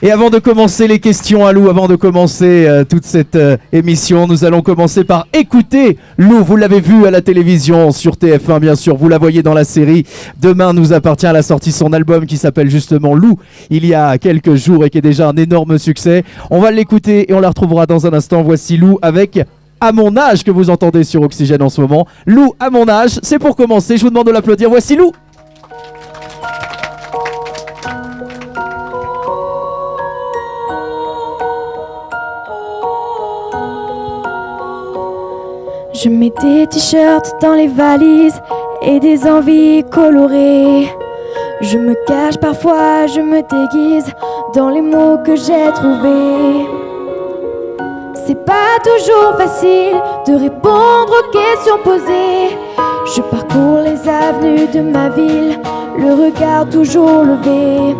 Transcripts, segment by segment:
Et avant de commencer les questions à Lou, avant de commencer toute cette émission, nous allons commencer par écouter Lou. Vous l'avez vu à la télévision sur TF1 bien sûr, vous la voyez dans la série. Demain nous appartient à la sortie son album qui s'appelle justement Lou, il y a quelques jours et qui est déjà un énorme succès. On va l'écouter et on la retrouvera dans un instant. Voici Lou avec À mon âge que vous entendez sur Oxygène en ce moment. Lou, À mon âge, c'est pour commencer, je vous demande de l'applaudir. Voici Lou. Je mets des t-shirts dans les valises et des envies colorées. Je me cache parfois, je me déguise dans les mots que j'ai trouvés. C'est pas toujours facile de répondre aux questions posées. Je parcours les avenues de ma ville, le regard toujours levé.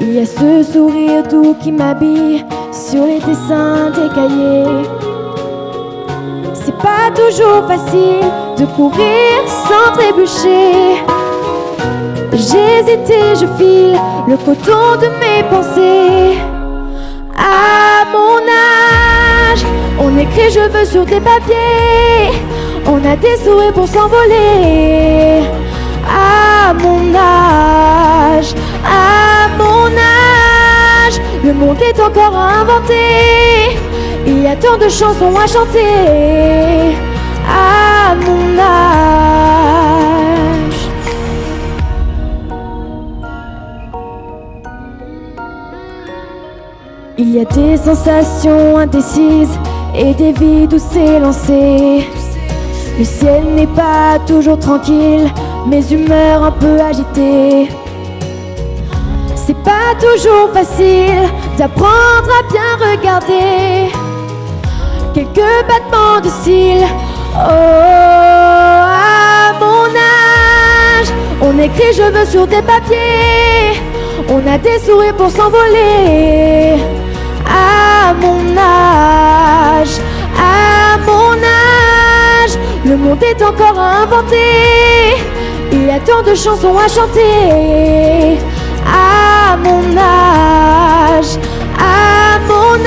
Il y a ce sourire doux qui m'habille sur les dessins des cahiers. C'est pas toujours facile de courir sans trébucher. J'hésite et je file le coton de mes pensées. À mon âge, on écrit je veux sur des papiers. On a des sourires pour s'envoler. À mon âge, le monde est encore à inventer. Il y a tant de chansons à chanter. À mon âge. Il y a des sensations indécises et des vides où s'élancer. Le ciel n'est pas toujours tranquille, mes humeurs un peu agitées. C'est pas toujours facile d'apprendre à bien regarder. Quelques battements de cils. Oh, à mon âge, on écrit je veux sur des papiers. On a des sourires pour s'envoler. À mon âge, le monde est encore à inventer. Il y a tant de chansons à chanter. À mon âge, à mon âge.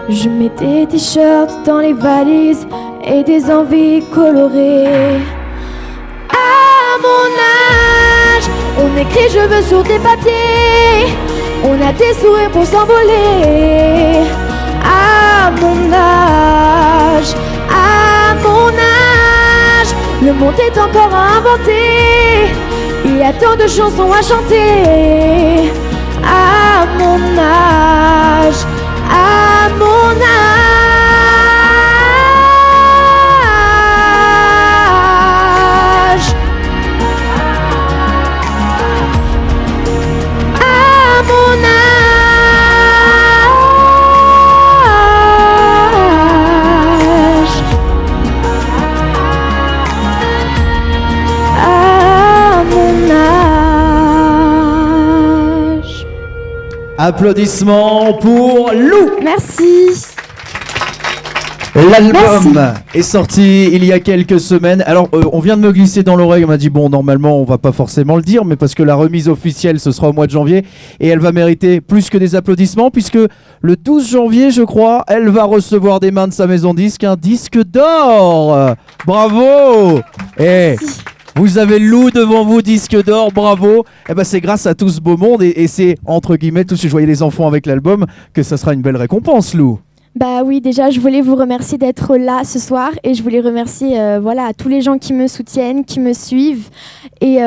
Je mets des t-shirts dans les valises et des envies colorées. À mon âge, on écrit je veux sur des papiers. On a des sourires pour s'envoler. À mon âge, le monde est encore à inventer. Il y a tant de chansons à chanter. À mon âge, à mon âge. Applaudissements pour Lou. Merci. L'album est sorti il y a quelques semaines. Alors on vient de me glisser dans l'oreille, on m'a dit bon normalement on va pas forcément le dire, mais parce que la remise officielle ce sera au mois de janvier et elle va mériter plus que des applaudissements puisque le 12 janvier je crois elle va recevoir des mains de sa maison disque un disque d'or. Bravo. Et vous avez Lou devant vous, disque d'or, bravo. Eh ben c'est grâce à tout ce beau monde et c'est entre guillemets tous ces joyeux les enfants avec l'album que ça sera une belle récompense, Lou. Bah oui, déjà je voulais vous remercier d'être là ce soir et je voulais remercier voilà, à tous les gens qui me soutiennent, qui me suivent et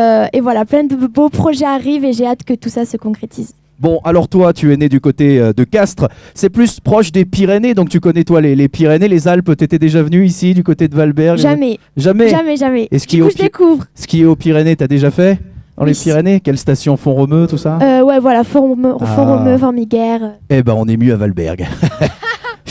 voilà, plein de beaux projets arrivent et j'ai hâte que tout ça se concrétise. Bon, alors toi, tu es né du côté de Castres, c'est plus proche des Pyrénées, donc tu connais toi les Pyrénées, les Alpes, t'étais déjà venu ici du côté de Valberg? Jamais. Jamais. Et du coup, je découvre. Skier aux Pyrénées, t'as déjà fait? Dans les Pyrénées? Quelle station? Font-Romeu, tout ça? Ouais, voilà, Font-Romeu, Formiguères. Eh ben, on est mieux à Valberg.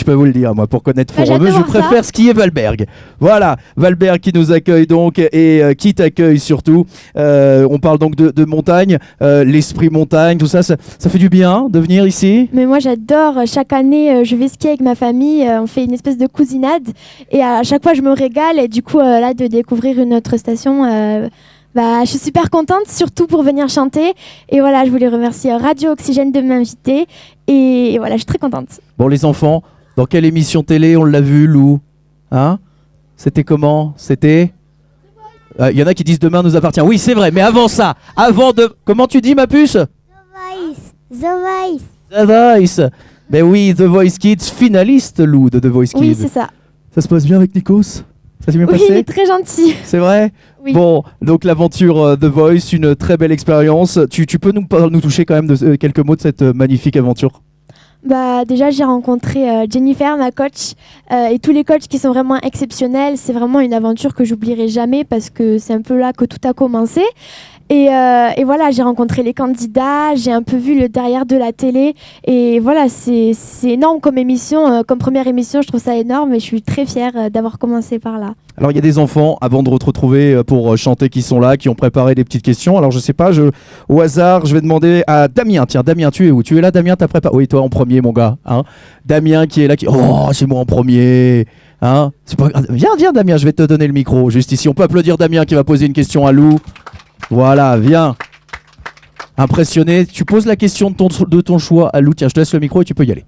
je peux vous le dire, moi, pour connaître Bah, j'ai hâte de Font-Romeu, je voir ça. préfère skier Valberg. Voilà, Valberg qui nous accueille donc et qui t'accueille surtout. On parle donc de montagne, l'esprit montagne, tout ça, ça fait du bien de venir ici. Mais moi j'adore, chaque année je vais skier avec ma famille, on fait une espèce de cousinade et à chaque fois je me régale et du coup là de découvrir une autre station, je suis super contente, surtout pour venir chanter. Et voilà, je voulais remercier Radio Oxygène de m'inviter et voilà, je suis très contente. Bon, les enfants, dans quelle émission télé on l'a vu, Lou? Hein? C'était comment? C'était... Il y en a qui disent Demain nous appartient. Oui, c'est vrai, mais avant ça, avant de... Comment tu dis, ma puce? The Voice. The Voice. Ben oui, The Voice Kids, finaliste, Lou, de The Voice Kids. Oui, c'est ça. Ça se passe bien avec Nikos? Ça s'est bien Oui, il passé? est très gentil. C'est vrai? Oui. Bon, donc l'aventure The Voice, une très belle expérience. Tu peux nous toucher quand même de quelques mots de cette magnifique aventure? Déjà, j'ai rencontré Jennifer, ma coach, et tous les coachs qui sont vraiment exceptionnels. C'est vraiment une aventure que j'oublierai jamais parce que c'est un peu là que tout a commencé. Et voilà, j'ai rencontré les candidats, j'ai un peu vu le derrière de la télé. Et voilà, c'est énorme comme émission, comme première émission, je trouve ça énorme et je suis très fière d'avoir commencé par là. Alors il y a des enfants, avant de te retrouver pour chanter, qui sont là, qui ont préparé des petites questions. Alors je sais pas, au hasard, je vais demander à Damien. Tiens, Damien, tu es où? Tu es là, Damien? T'as préparé? Oui, toi en premier, mon gars. Hein, Damien qui est là, Oh, c'est moi en premier. Hein, c'est pas... Viens, Damien, je vais te donner le micro. Juste ici, on peut applaudir Damien qui va poser une question à Lou. Voilà, viens. Impressionné. Tu poses la question de ton choix à Lou. Tiens, je te laisse le micro et tu peux y aller.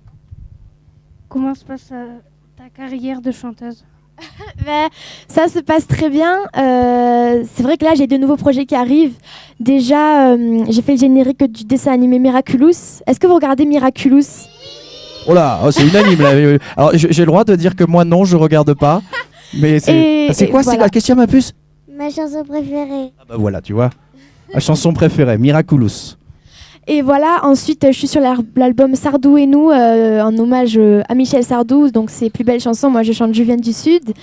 Comment se passe ta carrière de chanteuse? Ça se passe très bien. C'est vrai que là, j'ai de nouveaux projets qui arrivent. Déjà, j'ai fait le générique du dessin animé Miraculous. Est-ce que vous regardez Miraculous? Oh là, c'est unanime là. Alors j'ai le droit de dire que moi non, je regarde pas. Mais c'est quoi? Voilà. C'est la question, ma puce? Ma chanson préférée. Ah bah voilà, tu vois. Ma chanson préférée, Miraculous. Et voilà, ensuite, je suis sur l'album Sardou et nous, en hommage à Michel Sardou. Donc, c'est Plus belle chanson. Moi, je chante Je viens du Sud.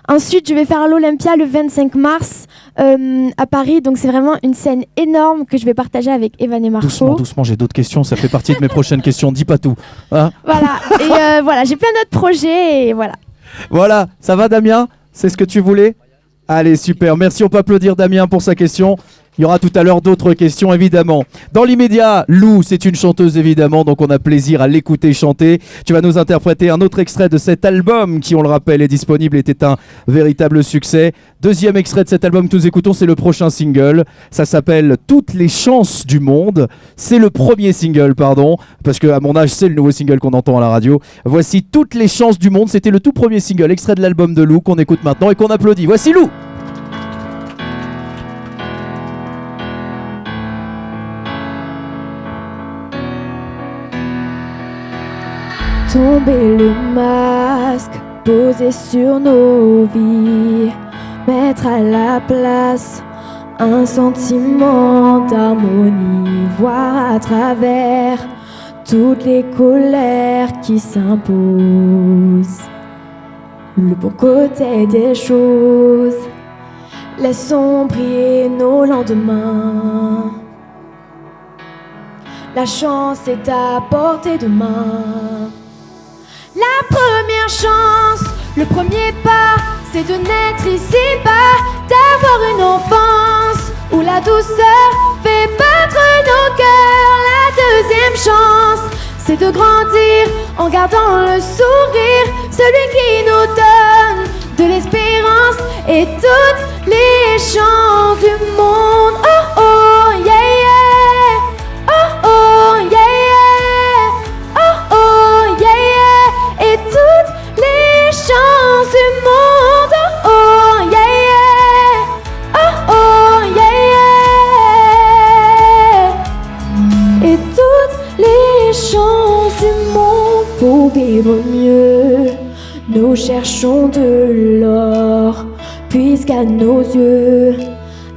Ensuite, je vais faire l'Olympia le 25 mars à Paris. Donc, c'est vraiment une scène énorme que je vais partager avec Evan et Marco. Doucement, j'ai d'autres questions. Ça fait partie de mes prochaines questions. Dis pas tout. Hein? Voilà. Et voilà, j'ai plein d'autres projets. Et voilà. Voilà, ça va, Damien? C'est ce que tu voulais? Allez, super. Merci, on peut applaudir Damien pour sa question. Il y aura tout à l'heure d'autres questions, évidemment. Dans l'immédiat, Lou, c'est une chanteuse, évidemment, donc on a plaisir à l'écouter chanter. Tu vas nous interpréter un autre extrait de cet album, qui, on le rappelle, est disponible, était un véritable succès. Deuxième extrait de cet album que nous écoutons, c'est le prochain single. Ça s'appelle Toutes les chances du monde. C'est le premier single, pardon, parce qu'à mon âge, c'est le nouveau single qu'on entend à la radio. Voici Toutes les chances du monde. C'était le tout premier single, extrait de l'album de Lou, qu'on écoute maintenant et qu'on applaudit. Voici Lou! Tomber le masque, poser sur nos vies, mettre à la place un sentiment d'harmonie, voir à travers toutes les colères qui s'imposent, le bon côté des choses. Laissons briller nos lendemains. La chance est à portée de main. La première chance, le premier pas, c'est de naître ici-bas, d'avoir une enfance où la douceur fait battre nos cœurs. La deuxième chance, c'est de grandir en gardant le sourire, celui qui nous donne de l'espérance et toutes les chances du monde. Oh oh yeah yeah, oh oh yeah yeah, oh oh yeah yeah, et toutes les chances du monde. Oh oh yeah yeah, oh oh yeah yeah, et toutes les chances du monde. Pour vivre mieux, nous cherchons de l'or, puisqu'à nos yeux,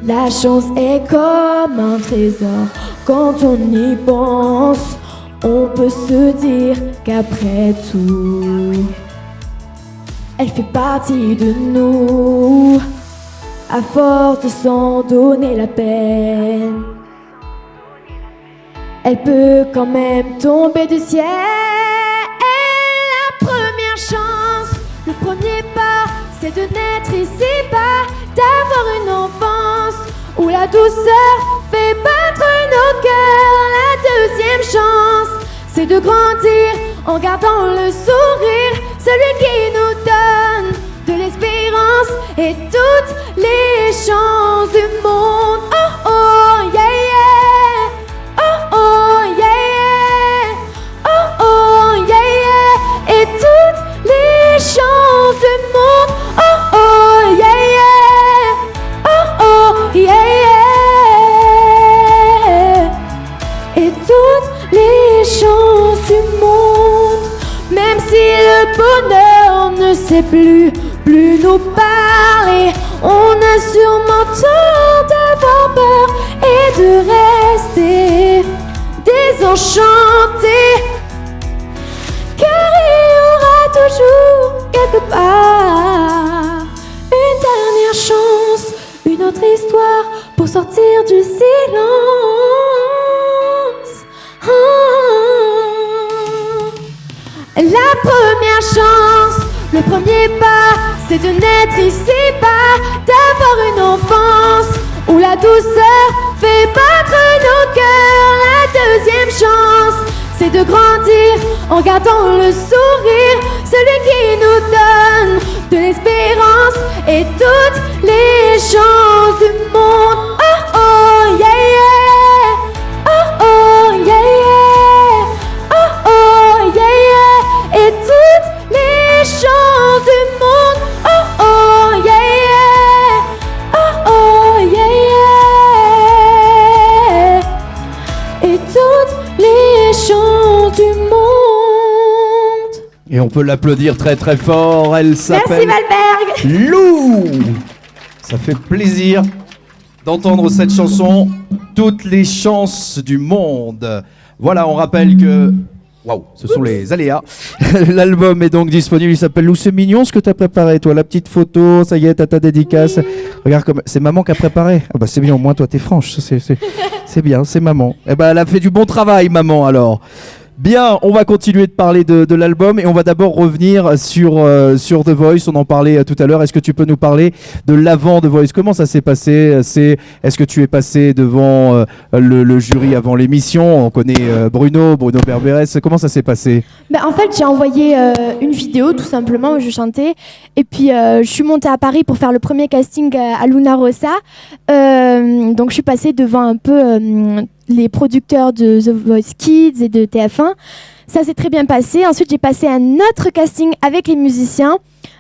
la chance est comme un trésor. Quand on y pense, on peut se dire qu'après tout, elle fait partie de nous, à force de s'en donner la peine. Elle peut quand même tomber du ciel. La première Le premier pas, c'est de naître ici-bas, d'avoir une enfance où la douceur fait battre nos cœurs. La deuxième chance, c'est de grandir en gardant le sourire, celui qui nous donne de l'espérance et toutes les chances du monde. Oh oh yeah yeah, oh oh yeah yeah, oh oh yeah yeah, et toutes les chances du monde. Oh oh yeah yeah, oh oh yeah yeah, et toutes les chances du monde. Même si le bonheur ne sait plus nous parler, on a sûrement tort d'avoir peur et de rester désenchanté, car il y aura toujours quelque part une dernière chance, une autre histoire pour sortir du silence. La première chance, le premier pas, c'est de naître ici-bas, d'avoir une enfance où la douceur fait battre nos cœurs. La deuxième chance, c'est de grandir en gardant le sourire, celui qui nous donne de l'espérance et toutes les chances du monde. Oh oh yeah yeah, oh oh yeah yeah, oh oh yeah yeah, et toutes les chances du monde. Oh oh yeah yeah, oh oh yeah yeah, et toutes les chances du monde. Et on peut l'applaudir très très fort. Elle Merci s'appelle Valberg. Lou. Ça fait plaisir d'entendre cette chanson, toutes les chances du monde. Voilà, on rappelle que... Waouh, ce sont les aléas. L'album est donc disponible, il s'appelle Lou. C'est mignon ce que tu as préparé, toi, la petite photo, ça y est, t'as ta dédicace. Oui. Regarde, comme c'est maman qui a préparé. Ah bah c'est bien, au moins toi t'es franche, c'est bien, c'est maman. Eh ben elle a fait du bon travail, maman, alors. Bien, on va continuer de parler de l'album et on va d'abord revenir sur The Voice. On en parlait tout à l'heure. Est-ce que tu peux nous parler de l'avant The Voice? Comment ça s'est passé? Est-ce que tu es passé devant le jury avant l'émission? On connaît Bruno Berberes. Comment ça s'est passé? En fait, j'ai envoyé une vidéo tout simplement où je chantais. Et puis, je suis montée à Paris pour faire le premier casting à Luna Rossa. Donc, je suis passée devant un peu... les producteurs de The Voice Kids et de TF1. Ça s'est très bien passé. Ensuite, j'ai passé un autre casting avec les musiciens.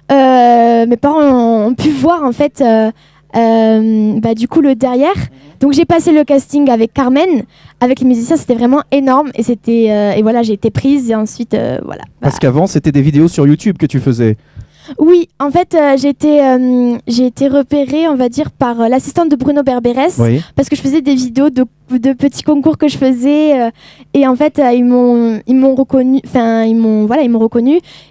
Mes parents ont pu voir en fait du coup le derrière. Donc j'ai passé le casting avec Carmen, avec les musiciens. C'était vraiment énorme et c'était et voilà, j'ai été prise et ensuite voilà. Parce qu'avant c'était des vidéos sur YouTube que tu faisais. Oui, en fait, j'ai été repérée, on va dire, par l'assistante de Bruno Berberes, oui. Parce que je faisais des vidéos de petits concours que je faisais, et en fait, ils m'ont reconnu,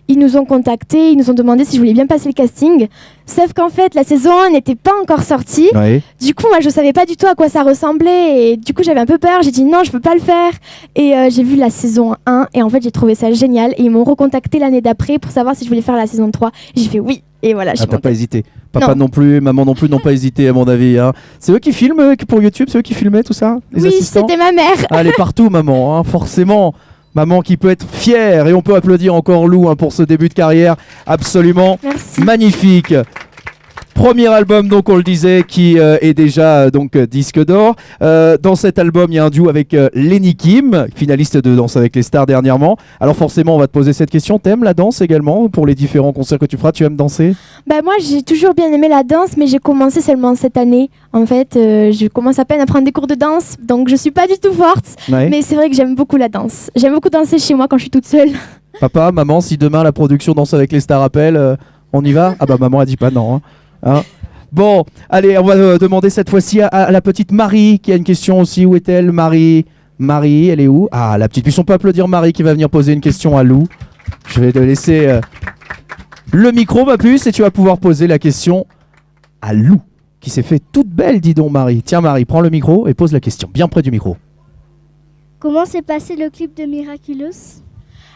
ils nous ont contactés, ils nous ont demandé si je voulais bien passer le casting. Sauf qu'en fait, la saison 1 n'était pas encore sortie. Oui. Du coup, moi, je savais pas du tout à quoi ça ressemblait, et du coup, j'avais un peu peur. J'ai dit non, je peux pas le faire. Et j'ai vu la saison 1, et en fait, j'ai trouvé ça génial. Et ils m'ont recontacté l'année d'après pour savoir si je voulais faire la saison 3. J'ai fait oui, et voilà. Ah, t'as pas hésité. Papa non plus, maman non plus n'ont pas hésité à mon avis. Hein. C'est eux qui filment pour YouTube, c'est eux qui filmaient tout ça, les assistants. C'était ma mère. Ah, elle est partout, maman, hein, forcément. Maman qui peut être fière, et on peut applaudir encore Lou hein, pour ce début de carrière absolument magnifique. Premier album, donc on le disait, qui est déjà donc disque d'or. Dans cet album, il y a un duo avec Lenny Kim, finaliste de Danse avec les stars dernièrement. Alors forcément, on va te poser cette question. T'aimes la danse également pour les différents concerts que tu feras? Tu aimes danser? Moi, j'ai toujours bien aimé la danse, mais j'ai commencé seulement cette année. En fait, je commence à peine à prendre des cours de danse, donc je suis pas du tout forte. Ouais. Mais c'est vrai que j'aime beaucoup la danse. J'aime beaucoup danser chez moi quand je suis toute seule. Papa, maman, si demain la production Danse avec les stars appelle, on y va? Ah bah maman a dit pas non. Hein. Bon, allez, on va demander cette fois-ci à la petite Marie qui a une question aussi. Où est-elle, Marie? Marie, elle est où? Ah, la petite puce. On peut applaudir Marie qui va venir poser une question à Lou. Je vais te laisser le micro, ma puce, et tu vas pouvoir poser la question à Lou, qui s'est fait toute belle, dis donc, Marie. Tiens, Marie, prends le micro et pose la question, bien près du micro. Comment s'est passé le clip de Miraculous?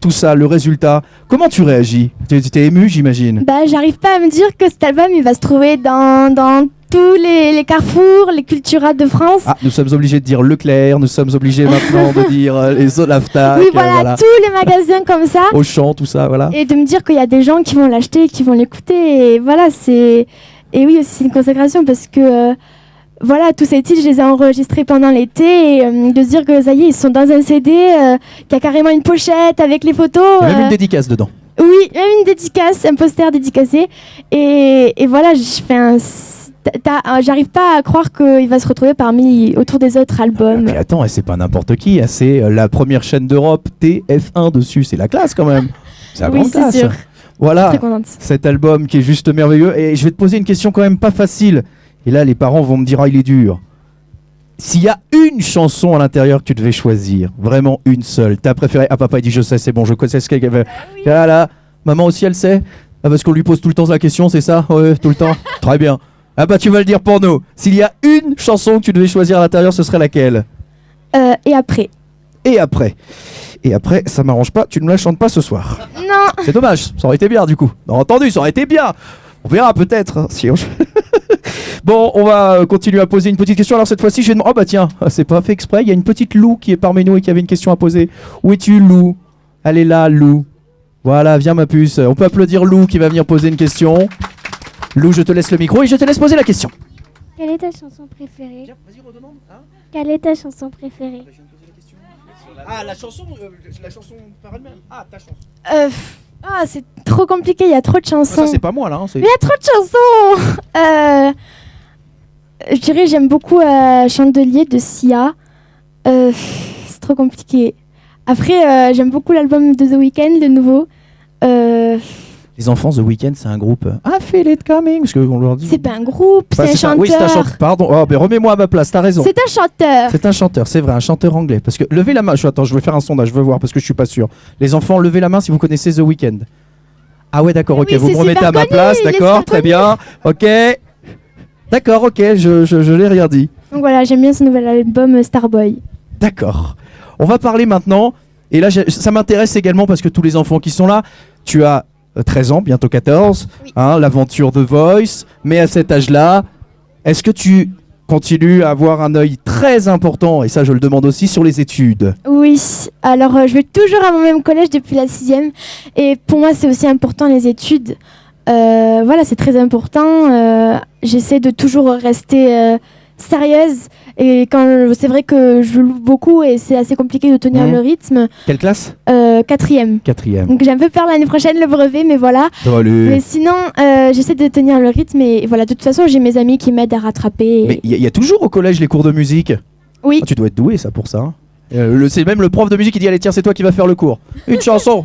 tout ça, le résultat, comment tu réagis? Tu étais ému, j'imagine. Bah, j'arrive pas à me dire que cet album il va se trouver dans tous les carrefours, les Cultura de France. Ah, nous sommes obligés de dire Leclerc, nous sommes obligés maintenant de dire les Olaftac, Oui, voilà, tous les magasins comme ça. Auchan, tout ça, voilà. Et de me dire qu'il y a des gens qui vont l'acheter, qui vont l'écouter. Et voilà, c'est. Et oui, aussi, c'est une consécration parce que. Voilà, tous ces titres, je les ai enregistrés pendant l'été. Et de se dire que ça y est, ils sont dans un CD, qu'il y a carrément une pochette avec les photos. Il y a même une dédicace dedans. Oui, même une dédicace, un poster dédicacé. Et voilà, j'arrive pas à croire qu'il va se retrouver autour des autres albums. Mais attends, c'est pas n'importe qui, hein, c'est la première chaîne d'Europe, TF1 dessus, c'est la classe quand même. C'est la Oui, grande c'est classe. sûr. Voilà, Très contente. cet album qui est juste merveilleux. Et je vais te poser une question quand même pas facile. Et là, les parents vont me dire, ah, il est dur. S'il y a une chanson à l'intérieur que tu devais choisir, vraiment une seule, ta préférée. Ah, papa, il dit, je sais, c'est bon, je connais ce qu'elle veut. Ah là, maman aussi, elle sait. Ah, parce qu'on lui pose tout le temps la question, c'est ça? Ouais, tout le temps. Très bien. Ah bah, tu vas le dire pour nous. S'il y a une chanson que tu devais choisir à l'intérieur, ce serait laquelle? Et après. Et après. Et après, ça m'arrange pas, tu ne me la chantes pas ce soir. Non. C'est dommage, ça aurait été bien du coup. Non, entendu, ça aurait été bien. On verra peut-être. Hein, si on... Bon, on va continuer à poser une petite question. Alors cette fois-ci, je vais demander... Oh bah tiens, c'est pas fait exprès. Il y a une petite Lou qui est parmi nous et qui avait une question à poser. Où es-tu, Lou? Elle est là, Lou. Voilà, viens ma puce. On peut applaudir Lou qui va venir poser une question. Lou, je te laisse le micro et je te laisse poser la question. Quelle est ta chanson préférée? Vas-y, redemande. Hein? Quelle est ta chanson préférée? Ah, la chanson par elle-même. Ah, ta chanson. C'est trop compliqué, il y a trop de chansons. Ça, c'est pas moi là. Hein, Mais il y a trop de chansons. Je dirais j'aime beaucoup Chandelier de Sia. C'est trop compliqué. Après, j'aime beaucoup l'album de The Weeknd, le nouveau. Les enfants, The Weeknd, c'est un groupe. I feel it coming. Parce qu'on leur dit. C'est pas un groupe, Enfin, c'est un chanteur. Oui, c'est un chanteur. Pardon. Oh, mais remets-moi à ma place. T'as raison. C'est un chanteur. C'est un chanteur, c'est vrai, un chanteur anglais. Parce que levez la main. Attends, je vais faire un sondage. Je veux voir parce que je suis pas sûr. Les enfants, levez la main si vous connaissez The Weeknd. Ah ouais, d'accord. Ok, oui, vous me c'est remettez à ma super place. connu, il est D'accord, super très connu. bien. Ok. D'accord, ok. Je l'ai rien dit. Donc voilà, j'aime bien ce nouvel album Starboy. D'accord. On va parler maintenant. Et là, ça m'intéresse également parce que tous les enfants qui sont là, tu as 13 ans, bientôt 14, Oui. hein, l'aventure de Voice. Mais à cet âge-là, est-ce que tu continues à avoir un œil très important, et ça je le demande aussi, sur les études? Oui, alors je vais toujours à mon même collège depuis la 6e. Et pour moi, c'est aussi important les études. Voilà, c'est très important. J'essaie de toujours rester sérieuse. Et c'est vrai que je loue beaucoup et c'est assez compliqué de tenir Mhm. le rythme. Quelle classe? 4e. 4e. Donc j'ai un peu peur l'année prochaine le brevet, mais voilà. Allez. Mais sinon, j'essaie de tenir le rythme et voilà. De toute façon, j'ai mes amis qui m'aident à rattraper. Mais il y a toujours au collège les cours de musique. Oui. Ah, tu dois être doué ça pour ça. Hein. C'est même le prof de musique qui dit allez tiens c'est toi qui vas faire le cours. Une chanson,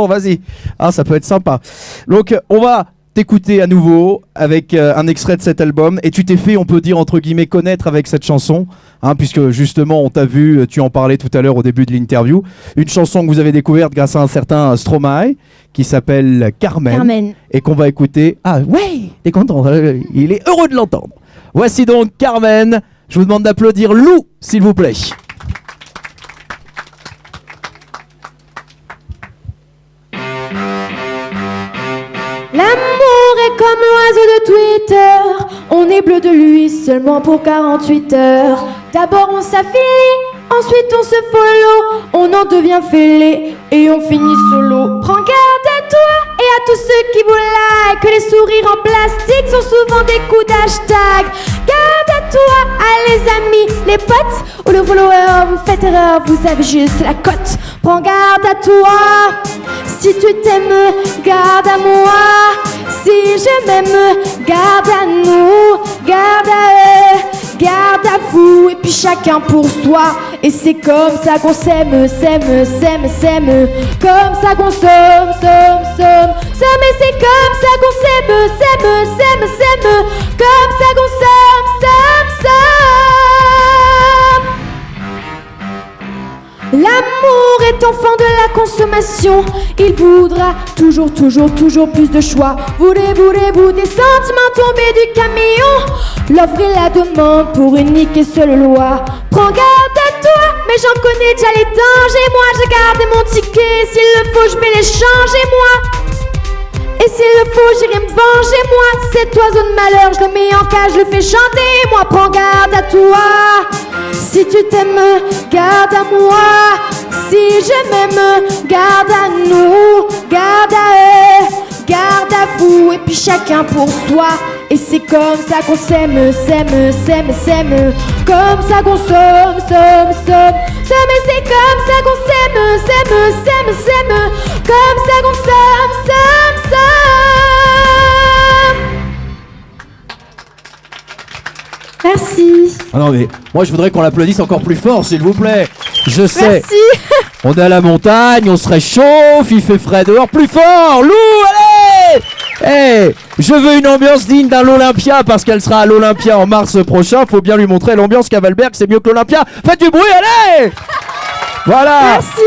vas-y. Ah ça peut être sympa. Donc on va t'écouter à nouveau avec un extrait de cet album et tu t'es fait on peut dire entre guillemets connaître avec cette chanson hein, puisque justement on t'a vu, tu en parlais tout à l'heure au début de l'interview, une chanson que vous avez découverte grâce à un certain Stromae qui s'appelle Carmen. Et qu'on va écouter. Ah ouais, t'es content, il est heureux de l'entendre. Voici donc Carmen, je vous demande d'applaudir Lou s'il vous plaît. L'amour est comme l'oiseau de Twitter. On est bleu de lui seulement pour 48 heures. D'abord on s'affilie, ensuite on se follow. On en devient fêlé et on finit solo. Prends garde à toi et à tous ceux qui vous like. Que les sourires en plastique sont souvent des coups d'hashtag. Garde à toi, à les amis, les potes ou le follower. Vous faites erreur, vous avez juste la cote. Prends garde à toi. Si tu t'aimes, garde à moi. Si je m'aime, garde à nous. Garde à eux, garde à vous. Et puis chacun pour soi. Et c'est comme ça qu'on s'aime, s'aime. Comme ça qu'on somme. Et c'est comme ça qu'on s'aime. Comme ça qu'on somme. L'amour est enfant de la consommation. Il voudra toujours plus de choix. Voulez-vous des sentiments tombés du camion? L'offre et la demande pour une unique et seule loi. Prends garde à toi, mais j'en connais déjà les dangers. Moi, j'ai gardé mon ticket. S'il le faut, je vais les changer, moi. Et s'il le faut, j'irai me venger, moi. Cet oiseau de malheur, je le mets en cage, je le fais chanter. Moi, prends garde à toi. Si tu t'aimes, garde à moi. Si je m'aime, garde à nous. Garde à eux, garde à vous. Et puis chacun pour soi. Et c'est comme ça qu'on s'aime, s'aime, s'aime, s'aime. Comme ça qu'on somme, somme, somme. Somme, et c'est comme ça qu'on s'aime, s'aime, s'aime, s'aime. Comme ça qu'on somme, somme, somme. Merci. Ah non mais moi je voudrais qu'on l'applaudisse encore plus fort s'il vous plaît. Je sais. Merci. On est à la montagne, on se réchauffe, il fait frais dehors. Plus fort, Lou, allez. Hey, je veux une ambiance digne d'un l'Olympia parce qu'elle sera à l'Olympia en mars prochain. Faut bien lui montrer l'ambiance qu'à Valberg, c'est mieux que l'Olympia. Faites du bruit, allez. Voilà. Merci.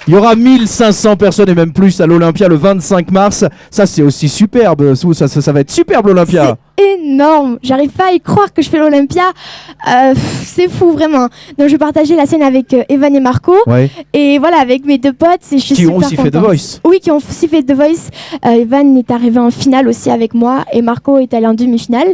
Il y aura 1500 personnes et même plus à l'Olympia le 25 mars. Ça c'est aussi superbe, ça va être superbe l'Olympia. C'est énorme. J'arrive pas à y croire que je fais l'Olympia. C'est fou vraiment. Donc je partageais la scène avec Evan et Marco. Ouais. Et voilà, avec mes deux potes, je suis Qui super ont aussi fait The contente. Voice. Oui, qui ont aussi fait The Voice. Evan est arrivé en finale aussi avec moi et Marco est allé en demi-finale.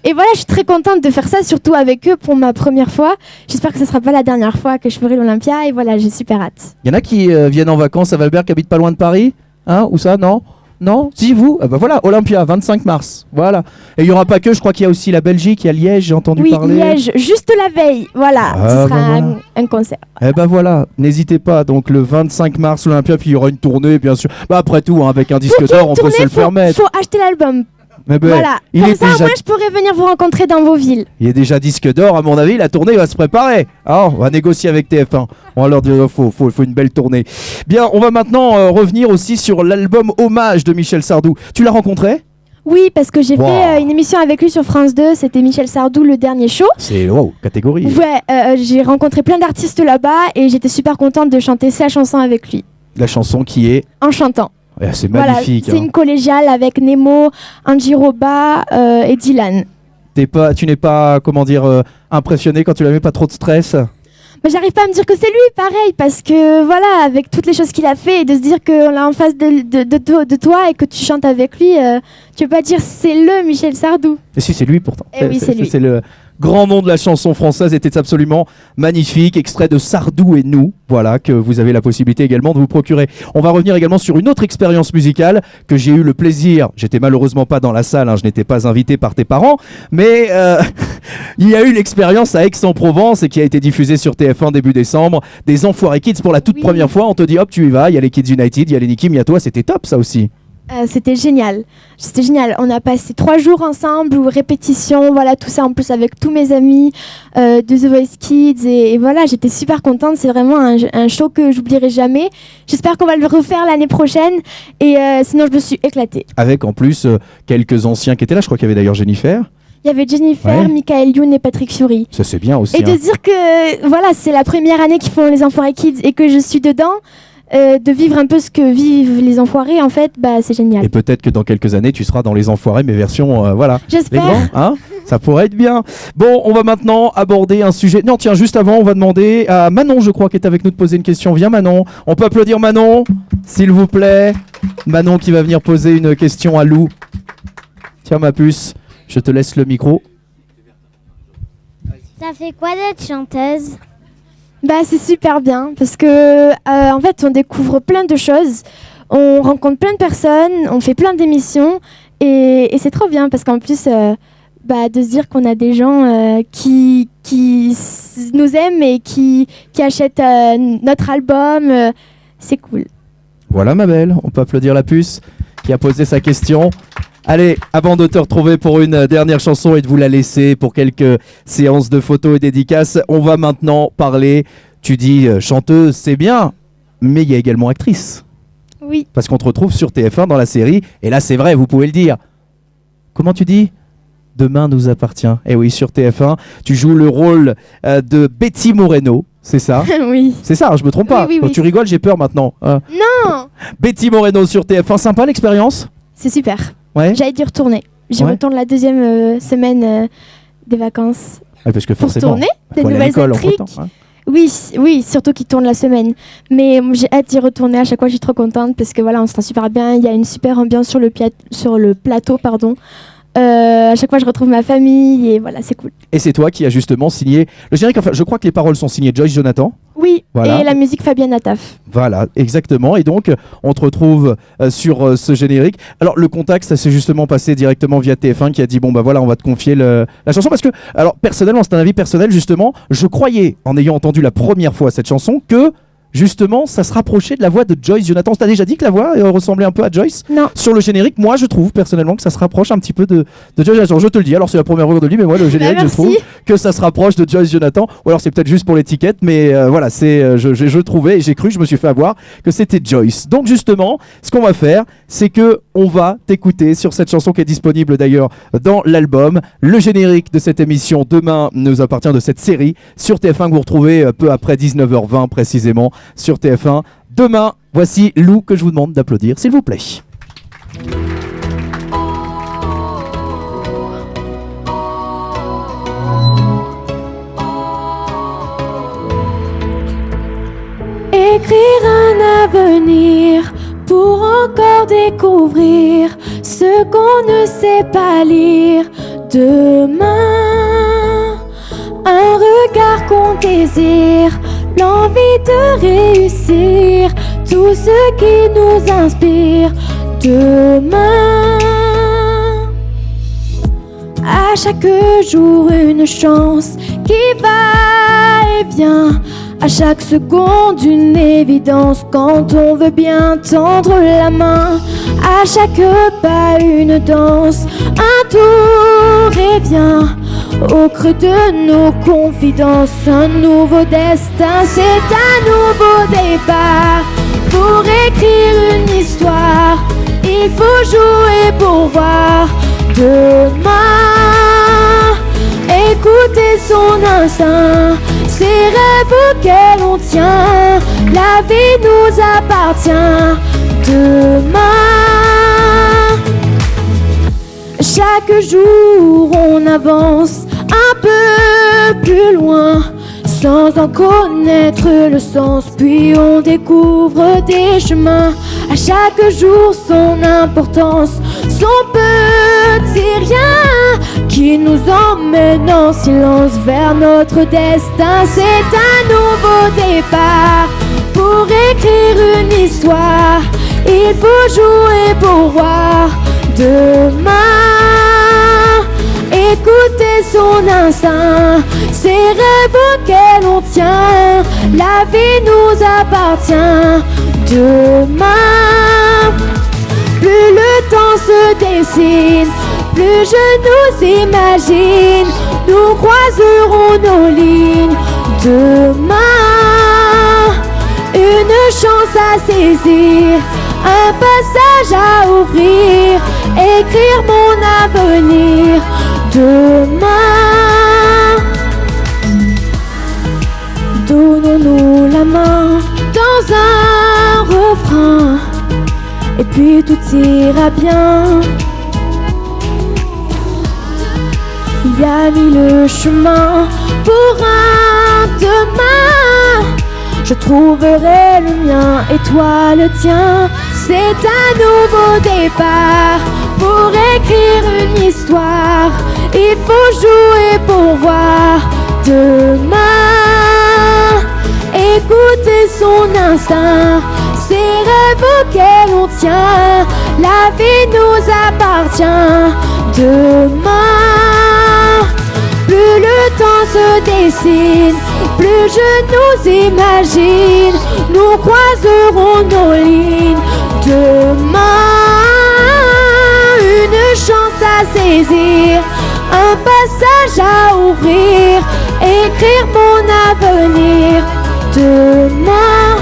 Et voilà, je suis très contente de faire ça, surtout avec eux pour ma première fois. J'espère que ce sera pas la dernière fois que je ferai l'Olympia. Et voilà, j'ai super hâte. Il y en a qui viennent en vacances à Valberg, qui habitent pas loin de Paris. Hein, où ça? Non? Non? Si, vous? Ah bah voilà, Olympia, 25 mars. Voilà. Et il y aura pas que, je crois qu'il y a aussi la Belgique, il y a Liège, j'ai entendu Oui, parler. Liège, juste la veille. Voilà, Ah, ce sera bah voilà. un concert. Eh ben voilà, n'hésitez pas. Donc le 25 mars, l'Olympia, puis il y aura une tournée, bien sûr. Bah après tout, hein, avec un disque d'or, on peut se le permettre. Faut acheter l'album. Mais ben, Voilà. il Comme est ça, déjà... moi, je pourrais venir vous rencontrer dans vos villes. Il est déjà disque d'or, à mon avis, la tournée va se préparer. Ah, on va négocier avec TF1. On va leur dire, faut une belle tournée. Bien, on va maintenant revenir aussi sur l'album Hommage de Michel Sardou. Tu l'as rencontré? Oui, parce que j'ai Wow. fait une émission avec lui sur France 2. C'était Michel Sardou, le dernier show. C'est wow, catégorie. Ouais, j'ai rencontré plein d'artistes là-bas et j'étais super contente de chanter sa chanson avec lui. La chanson qui est... En chantant. C'est Voilà, magnifique. c'est hein. une collégiale avec Nemo, Angie Roba et Dylan. Tu n'es pas, comment dire, impressionné quand tu l'avais, pas trop de stress? Mais j'arrive pas à me dire que c'est lui, pareil, parce que voilà, avec toutes les choses qu'il a fait et de se dire qu'on l'a en face de toi et que tu chantes avec lui, tu peux pas dire c'est le Michel Sardou. Et si, c'est lui pourtant. Eh oui, c'est lui. C'est le grand nom de la chanson française, était absolument magnifique. Extrait de Sardou et nous, voilà, que vous avez la possibilité également de vous procurer. On va revenir également sur une autre expérience musicale que j'ai eu le plaisir. J'étais malheureusement pas dans la salle, hein, je n'étais pas invité par tes parents, mais il y a eu l'expérience à Aix-en-Provence et qui a été diffusée sur TF1 début décembre. Des Enfoirés Kids pour la toute Oui. première fois. On te dit hop, tu y vas. Il y a les Kids United, il y a les Nikim, il y a toi. C'était top ça aussi. C'était génial. C'était génial. On a passé 3 jours ensemble, ou répétition, voilà, tout ça en plus avec tous mes amis de The Voice Kids. Et voilà, j'étais super contente. C'est vraiment un show que j'oublierai jamais. J'espère qu'on va le refaire l'année prochaine. Et sinon, je me suis éclatée. Avec en plus quelques anciens qui étaient là. Je crois qu'il y avait d'ailleurs Jennifer. Il y avait Jennifer, Ouais. Michael Youn et Patrick Fiori. Ça c'est bien aussi. Et de se dire que voilà, c'est la première année qu'ils font les Enfoirés Kids et que je suis dedans, de vivre un peu ce que vivent les Enfoirés, en fait, bah c'est génial. Et peut-être que dans quelques années, tu seras dans les Enfoirés, mais version, voilà. Les J'espère. grands, hein. Ça pourrait être bien. Bon, on va maintenant aborder un sujet. Non, tiens, juste avant, on va demander à Manon, je crois, qui est avec nous, de poser une question. Viens, Manon. On peut applaudir Manon, s'il vous plaît. Manon qui va venir poser une question à Lou. Tiens, ma puce, je te laisse le micro. Ça fait quoi d'être chanteuse? Bah c'est super bien parce que en fait on découvre plein de choses, on rencontre plein de personnes, on fait plein d'émissions et c'est trop bien parce qu'en plus bah, de se dire qu'on a des gens qui nous aiment et qui achètent notre album, c'est cool. Voilà, ma belle. On peut applaudir la puce qui a posé sa question. Allez, avant de te retrouver pour une dernière chanson et de vous la laisser pour quelques séances de photos et dédicaces, on va maintenant parler, tu dis chanteuse, c'est bien, mais il y a également actrice. Oui. Parce qu'on te retrouve sur TF1 dans la série, et là c'est vrai, vous pouvez le dire. Comment tu dis ? Demain nous appartient. Et oui, sur TF1, tu joues le rôle de Betty Moreno, c'est ça ? Oui. C'est ça, je me trompe pas. Oui, oui, Quand oui. tu rigoles, j'ai peur maintenant. Non, Betty Moreno sur TF1, sympa l'expérience ? c'est super. Ouais. J'allais d'y retourner. J'y Ouais. retourne la deuxième semaine des vacances. Ouais, parce que Pour forcément, tourner des faut aller à nouvelles l'école intrigues. entre-temps, hein. Oui, oui, surtout qu'il tourne la semaine. Mais j'ai hâte d'y retourner. À chaque fois, je suis trop contente parce que voilà, on se sent super bien. Il y a une super ambiance sur le plateau, pardon. À chaque fois, je retrouve ma famille et voilà, c'est cool. Et c'est toi qui as justement signé le générique. Enfin, je crois que les paroles sont signées Joyce Jonathan. Oui, Voilà. et la musique Fabienne Attaf. Voilà, exactement. Et donc, on te retrouve sur ce générique. Alors, le contact, ça s'est justement passé directement via TF1 qui a dit bon, bah voilà, on va te confier la chanson. Parce que, alors, personnellement, c'est un avis personnel, justement. Je croyais, en ayant entendu la première fois cette chanson, que justement, ça se rapprochait de la voix de Joyce Jonathan. T'as déjà dit que la voix ressemblait un peu à Joyce Non. sur le générique? Moi, je trouve personnellement que ça se rapproche un petit peu de Joyce Jonathan. Je te le dis, alors c'est la première fois que je le dis, mais moi, le générique, je merci. trouve que ça se rapproche de Joyce Jonathan. Ou alors c'est peut-être juste pour l'étiquette, mais voilà, je trouvais et j'ai cru, je me suis fait avoir que c'était Joyce. Donc justement, ce qu'on va faire, c'est que on va t'écouter sur cette chanson qui est disponible d'ailleurs dans l'album. Le générique de cette émission demain nous appartient de cette série sur TF1 que vous retrouvez peu après 19h20 précisément sur TF1. Demain, voici Lou que je vous demande d'applaudir, s'il vous plaît. Écrire un avenir pour encore découvrir ce qu'on ne sait pas lire demain. Un regard qu'on désire, l'envie de réussir, tout ce qui nous inspire demain. À chaque jour une chance qui va et vient, à chaque seconde une évidence quand on veut bien tendre la main. À chaque pas une danse, un tour et vient. Au creux de nos confidences, un nouveau destin, c'est un nouveau départ. Pour écrire une histoire, il faut jouer pour voir demain. Écouter son instinct, ces rêves auxquels on tient, la vie nous appartient demain. Chaque jour on avance un peu plus loin, sans en connaître le sens, puis on découvre des chemins. À chaque jour son importance, son petit rien qui nous emmène en silence vers notre destin. C'est un nouveau départ pour écrire une histoire. Il faut jouer pour voir demain. Écouter son instinct, ces rêves auxquels on tient, la vie nous appartient demain. Plus le temps se dessine, plus je nous imagine, nous croiserons nos lignes demain. Une chance à saisir, un passage à ouvrir, écrire mon avenir demain. Donnons-nous la main dans un refrain, et puis tout ira bien. Il y a mille chemins pour un demain. Je trouverai le mien et toi le tien. C'est un nouveau départ pour écrire une histoire. Il faut jouer pour voir demain. Écouter son instinct, ces rêves auxquels on tient, la vie nous appartient demain. Plus le temps se dessine, plus je nous imagine, nous croiserons nos lignes demain. Une chance à saisir, un passage à ouvrir, écrire mon avenir demain,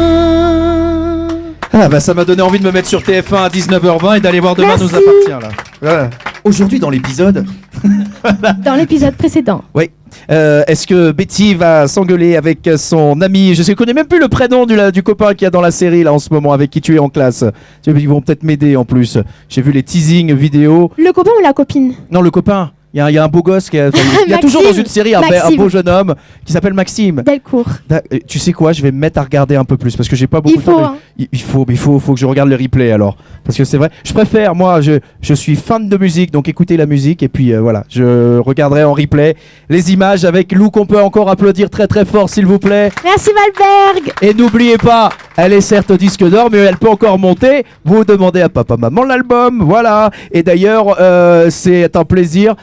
demain. Ah bah ça m'a donné envie de me mettre sur TF1 à 19h20 et d'aller voir Demain Merci. nous appartient là. Voilà. Aujourd'hui dans l'épisode, Dans l'épisode précédent. oui. Est-ce que Betty va s'engueuler avec son ami? Je connais même plus le prénom du copain qu'il y a dans la série là en ce moment, avec qui tu es en classe. Ils vont peut-être m'aider en plus. J'ai vu les teasing vidéos. Le copain ou la copine? Non, le copain. Il y a un beau gosse il y a toujours dans une série un Maxime. beau jeune homme qui s'appelle Maxime. Delcourt. Tu sais quoi, je vais me mettre à regarder un peu plus parce que j'ai pas beaucoup Il de temps. faut, mais hein. Il faut que je regarde le replay alors. Parce que c'est vrai, je préfère, moi, je suis fan de musique, donc écoutez la musique et puis voilà, je regarderai en replay les images avec Lou qu'on peut encore applaudir très très fort s'il vous plaît. Merci Valberg. Et n'oubliez pas, elle est certes au disque d'or, mais elle peut encore monter. Vous demandez à papa, maman l'album, voilà. Et d'ailleurs, c'est un plaisir.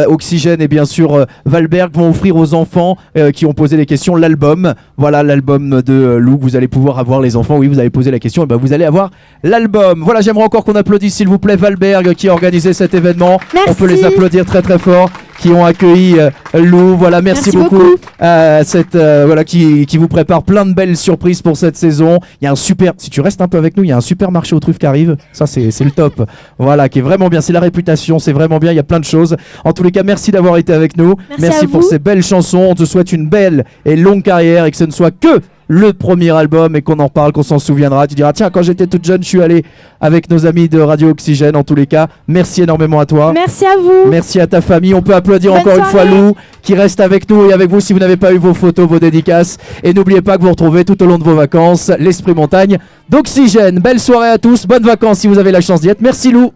Oxygène et bien sûr Valberg vont offrir aux enfants qui ont posé les questions l'album. Voilà l'album de Lou. Vous allez pouvoir avoir les enfants. Oui, vous avez posé la question, et ben vous allez avoir l'album. Voilà, j'aimerais encore qu'on applaudisse s'il vous plaît Valberg qui a organisé cet événement. Merci. On peut les applaudir très très fort. Qui ont accueilli Lou. Voilà, merci beaucoup. Voilà, qui vous prépare plein de belles surprises pour cette saison. Il y a un super, si tu restes un peu avec nous, il y a un super marché aux truffes qui arrive. Ça, c'est le top. Voilà, qui est vraiment bien. C'est la réputation, c'est vraiment bien. Il y a plein de choses. En tous les cas, merci d'avoir été avec nous. Merci à pour vous. ces belles chansons. On te souhaite une belle et longue carrière et que ce ne soit que le premier album et qu'on en parle, qu'on s'en souviendra. Tu diras, tiens, quand j'étais toute jeune, je suis allé avec nos amis de Radio Oxygène. En tous les cas, merci énormément à toi. Merci à vous. Merci à ta famille. On peut applaudir Bonne encore une fois soirée. Lou qui reste avec nous et avec vous si vous n'avez pas eu vos photos, vos dédicaces. Et n'oubliez pas que vous retrouvez tout au long de vos vacances l'Esprit Montagne d'Oxygène. Belle soirée à tous. Bonnes vacances si vous avez la chance d'y être. Merci Lou.